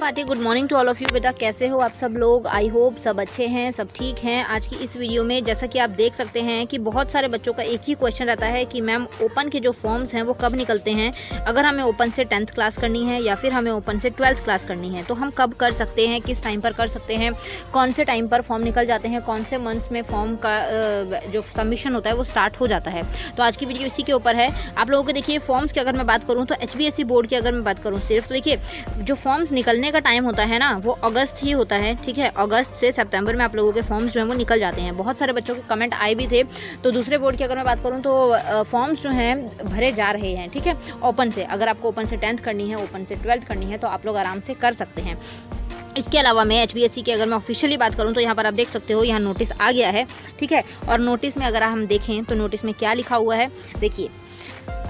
Party. Good morning to all of you. बेटा कैसे हो आप सब लोग? आई होप सब अच्छे हैं, सब ठीक हैं। आज की इस वीडियो में जैसा कि आप देख सकते हैं कि बहुत सारे बच्चों का एक ही क्वेश्चन रहता है कि मैम ओपन के जो फॉर्म्स हैं वो कब निकलते हैं, अगर हमें ओपन से 10th क्लास करनी है या फिर हमें ओपन से 12th क्लास करनी है तो हम कब कर सकते हैं, किस टाइम पर कर सकते हैं, कौन से टाइम पर फॉर्म निकल जाते हैं, कौन से मंथ्स में फॉर्म का जो सबमिशन होता है वो स्टार्ट हो जाता है। तो आज की वीडियो इसी के ऊपर है। आप लोगों के देखिए फॉर्म्स की अगर मैं बात करूँ तो HBSC बोर्ड की अगर मैं बात करूँ सिर्फ, तो देखिए जो फॉर्म्स निकलने का टाइम होता है ना वो अगस्त ही होता है। ठीक है, अगस्त से सितंबर में आप लोगों के फॉर्म्स जो हैं वो निकल जाते हैं। बहुत सारे बच्चों के कमेंट आए भी थे। तो दूसरे बोर्ड की अगर मैं बात करूं तो फॉर्म्स जो हैं भरे जा रहे हैं। ठीक है, ओपन से अगर आपको ओपन से 10th करनी है, ओपन से 12th करनी है तो आप लोग आराम से कर सकते हैं। इसके अलावा मैं HBSC की अगर मैं ऑफिशियली बात करूं तो यहाँ पर आप देख सकते हो, यहाँ नोटिस आ गया है। ठीक है, और नोटिस में अगर हम देखें तो नोटिस में क्या लिखा हुआ है देखिए।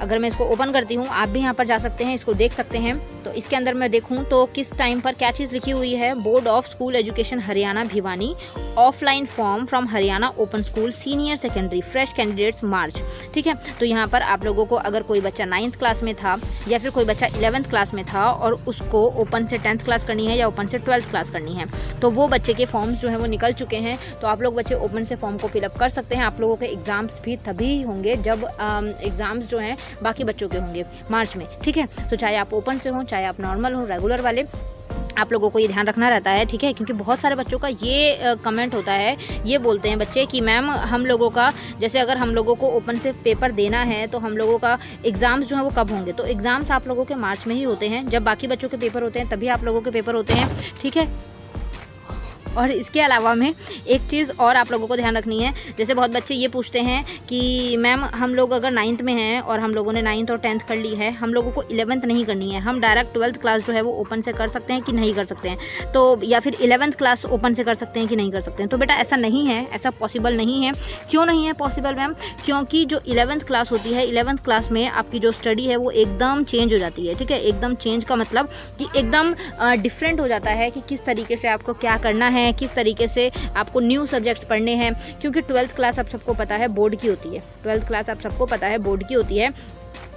अगर मैं इसको ओपन करती हूँ, आप भी यहाँ पर जा सकते हैं, इसको देख सकते हैं। तो इसके अंदर मैं देखूँ तो किस टाइम पर क्या चीज़ लिखी हुई है। Board of school education Haryana Bhiwani offline form from Haryana open school senior secondary fresh candidates March. ठीक है, तो यहाँ पर आप लोगों को अगर कोई बच्चा 9th क्लास में था या फिर कोई बच्चा 11th क्लास में था और उसको ओपन से 10th क्लास करनी है या ओपन से 12th क्लास करनी है तो वो बच्चे के फॉर्म्स जो हैं वो निकल चुके हैं। तो आप लोग बच्चे ओपन से फॉर्म को फिलअप कर सकते हैं। आप लोगों के एग्ज़ाम्स भी तभी होंगे जब एग्ज़ाम्स जो हैं बाकी बच्चों के होंगे मार्च में। ठीक है, तो चाहे आप ओपन से हो, चाहे आप नॉर्मल हो, रेगुलर वाले, आप लोगों को ये ध्यान रखना रहता है। ठीक है, क्योंकि बहुत सारे बच्चों का ये कमेंट होता है, ये बोलते हैं बच्चे कि मैम हम लोगों का जैसे अगर हम लोगों को ओपन से पेपर देना है तो हम लोगों का एग्ज़ाम्स जो है वो कब होंगे। तो एग्ज़ाम्स आप लोगों के मार्च में ही होते हैं, जब बाकी बच्चों के पेपर होते हैं तभी आप लोगों के पेपर होते हैं। ठीक है, और इसके अलावा में एक चीज़ और आप लोगों को ध्यान रखनी है। जैसे बहुत बच्चे ये पूछते हैं कि मैम हम लोग अगर 9th में हैं और हम लोगों ने 9th और 10th कर ली है, हम लोगों को 11th नहीं करनी है, हम डायरेक्ट 12th क्लास जो है वो ओपन से कर सकते हैं कि नहीं कर सकते हैं, तो या फिर 11th क्लास ओपन से कर सकते हैं कि नहीं कर सकते हैं। तो बेटा ऐसा नहीं है, ऐसा पॉसिबल नहीं है। क्यों नहीं है पॉसिबल मैम? क्योंकि जो 11th क्लास होती है, 11th क्लास में आपकी जो स्टडी है वो एकदम चेंज हो जाती है। ठीक है, एकदम चेंज का मतलब कि एकदम डिफरेंट हो जाता है कि किस तरीके से आपको क्या करना है, किस तरीके से आपको न्यू सब्जेक्ट्स पढ़ने हैं। क्योंकि 12th क्लास आप सबको पता है बोर्ड की होती है, 12th क्लास आप सबको पता है बोर्ड की होती है।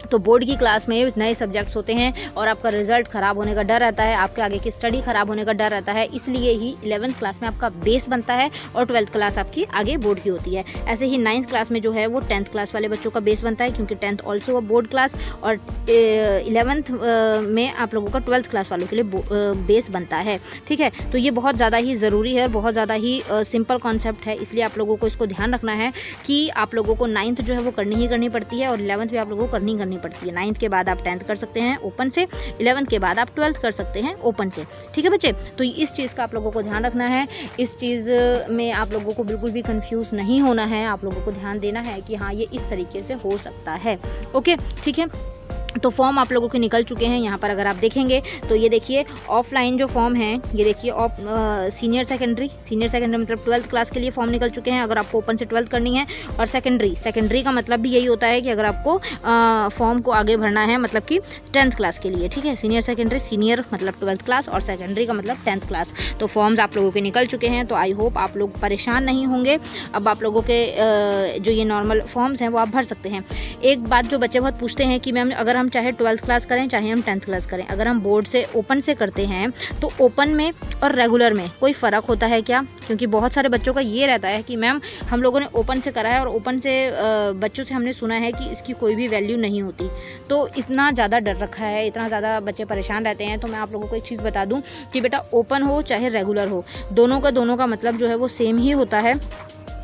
तो बोर्ड की क्लास में नए सब्जेक्ट्स होते हैं और आपका रिजल्ट ख़राब होने का डर रहता है, आपके आगे की स्टडी ख़राब होने का डर रहता है। इसलिए ही 11th क्लास में आपका बेस बनता है और 12th क्लास आपकी आगे बोर्ड की होती है। ऐसे ही 9th क्लास में जो है वो 10th क्लास वाले बच्चों का बेस बनता है, क्योंकि 10th ऑल्सो बोर्ड क्लास, और 11th में आप लोगों का 12th क्लास वालों के लिए बेस बनता है। ठीक है, तो ये बहुत ज़्यादा ही ज़रूरी है और बहुत ज़्यादा ही सिंपल कॉन्सेप्ट है। इसलिए आप लोगों को इसको ध्यान रखना है कि आप लोगों को 9th जो है वो करनी ही करनी पड़ती है और 11th भी आप लोगों को करनी पड़ती है। 9th के बाद आप 10th कर सकते हैं ओपन से, 11th के बाद आप 12th कर सकते हैं ओपन से। ठीक है बच्चे, तो इस चीज़ का आप लोगों को ध्यान रखना है। इस चीज़ में आप लोगों को बिल्कुल भी कंफ्यूज नहीं होना है। आप लोगों को ध्यान देना है कि हाँ ये इस तरीके से हो सकता है। ओके, ठीक है। तो फॉर्म आप लोगों के निकल चुके हैं। यहाँ पर अगर आप देखेंगे तो ये देखिए ऑफलाइन जो फॉर्म है, ये देखिए सीनियर सेकेंडरी मतलब 12th क्लास के लिए फॉर्म निकल चुके हैं अगर आपको ओपन से 12th करनी है। और सेकेंडरी का मतलब भी यही होता है कि अगर आपको फॉर्म को आगे भरना है मतलब कि 10th क्लास के लिए। ठीक है, सीनियर सेकेंडरी, सीनियर मतलब 12th क्लास और सेकेंडरी का मतलब 10th क्लास। तो फॉर्म्स आप लोगों के निकल चुके हैं। तो आई होप आप लोग परेशान नहीं होंगे। अब आप लोगों के जो ये नॉर्मल फॉर्म्स हैं वो आप भर सकते हैं। एक बात जो बच्चे बहुत पूछते हैं कि मैम अगर हम चाहे 12th क्लास करें चाहे हम 10th क्लास करें, अगर हम बोर्ड से ओपन से करते हैं तो ओपन में और रेगुलर में कोई फ़र्क होता है क्या? क्योंकि बहुत सारे बच्चों का ये रहता है कि मैम हम लोगों ने ओपन से करा है और ओपन से बच्चों से हमने सुना है कि इसकी कोई भी वैल्यू नहीं होती। तो इतना ज़्यादा डर रखा है, इतना ज़्यादा बच्चे परेशान रहते हैं। तो मैं आप लोगों को एक चीज़ बता दूँ कि बेटा ओपन हो चाहे रेगुलर हो, दोनों का मतलब जो है वो सेम ही होता है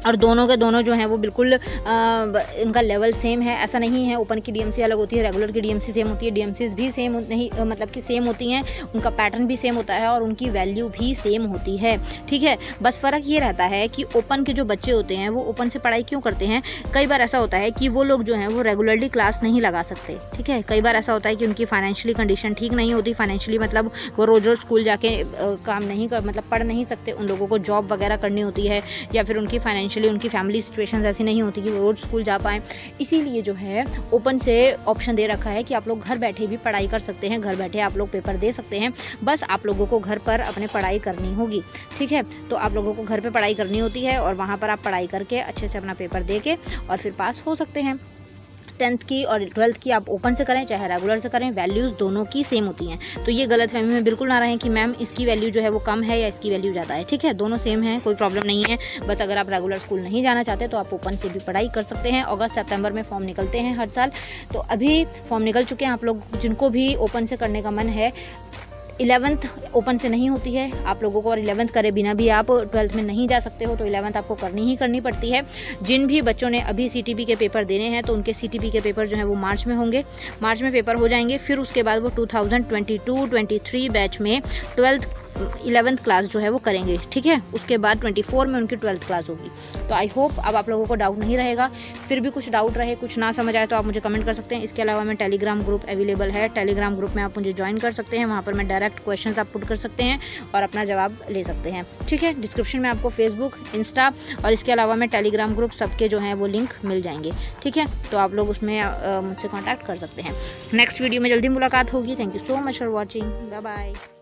और दोनों के दोनों जो हैं वो बिल्कुल इनका लेवल सेम है। ऐसा नहीं है ओपन की DMC अलग होती है, रेगुलर की DMC सेम होती है। DMCs भी सेम नहीं मतलब कि सेम होती हैं, उनका पैटर्न भी सेम होता है और उनकी वैल्यू भी सेम होती है। ठीक है, बस फ़र्क ये रहता है कि ओपन के जो बच्चे होते हैं वो ओपन से पढ़ाई क्यों करते हैं। कई बार ऐसा होता है कि वो लोग जो हैं वो रेगुलरली क्लास नहीं लगा सकते। ठीक है, कई बार ऐसा होता है कि उनकी फाइनेंशियली कंडीशन ठीक नहीं होती। फाइनेंशियली मतलब वो रोज़ स्कूल जाके काम नहीं कर मतलब पढ़ नहीं सकते, उन लोगों को जॉब वगैरह करनी होती है या फिर उनकी फाइनेंशियली उनकी फैमिली सिचुएशंस ऐसी नहीं होती कि वो रोज़ स्कूल जा पाएँ। इसीलिए जो है ओपन से ऑप्शन दे रखा है कि आप लोग घर बैठे भी पढ़ाई कर सकते हैं, घर बैठे आप लोग पेपर दे सकते हैं। बस आप लोगों को घर पर अपने पढ़ाई करनी होगी। ठीक है, तो आप लोगों को घर पे पढ़ाई करनी होती है और वहाँ पर आप पढ़ाई करके अच्छे से अपना पेपर दे के और फिर पास हो सकते हैं। 10th की और 12th की आप ओपन से करें चाहे रेगुलर से करें, वैल्यूज़ दोनों की सेम होती हैं। तो ये गलतफहमी में बिल्कुल ना रहें कि मैम इसकी वैल्यू जो है वो कम है या इसकी वैल्यू ज़्यादा है। ठीक है, दोनों सेम है, कोई प्रॉब्लम नहीं है। बस अगर आप रेगुलर स्कूल नहीं जाना चाहते तो आप ओपन से भी पढ़ाई कर सकते हैं। अगस्त सितंबर में फॉर्म निकलते हैं हर साल, तो अभी फॉर्म निकल चुके हैं। आप लोग जिनको भी ओपन से करने का मन है, 11th ओपन से नहीं होती है आप लोगों को, और 11th करे बिना भी आप 12th में नहीं जा सकते हो, तो 11th आपको करनी पड़ती है। जिन भी बच्चों ने अभी CTP के पेपर देने हैं तो उनके CTP के पेपर जो है वो मार्च में होंगे, मार्च में पेपर हो जाएंगे। फिर उसके बाद वो 2022-23 बैच में 11th क्लास जो है वो करेंगे। ठीक है, उसके बाद 24 में उनकी 12th क्लास होगी। तो आई होप अब आप लोगों को डाउट नहीं रहेगा। फिर भी कुछ डाउट रहे, कुछ ना समझ आए तो आप मुझे कमेंट कर सकते हैं। इसके अलावा मैं टेलीग्राम ग्रुप अवेलेबल है, टेलीग्राम ग्रुप में आप मुझे ज्वाइन कर सकते हैं। वहाँ पर मैं डायरेक्ट क्वेश्चंस आप पुट कर सकते हैं और अपना जवाब ले सकते हैं। ठीक है, डिस्क्रिप्शन में आपको फेसबुक, इंस्टा और इसके अलावा मैं टेलीग्राम ग्रुप सबके जो हैं वो लिंक मिल जाएंगे। ठीक है, तो आप लोग उसमें मुझसे कॉन्टैक्ट कर सकते हैं। नेक्स्ट वीडियो में जल्दी मुलाकात होगी। Thank you so much for watching. Bye bye.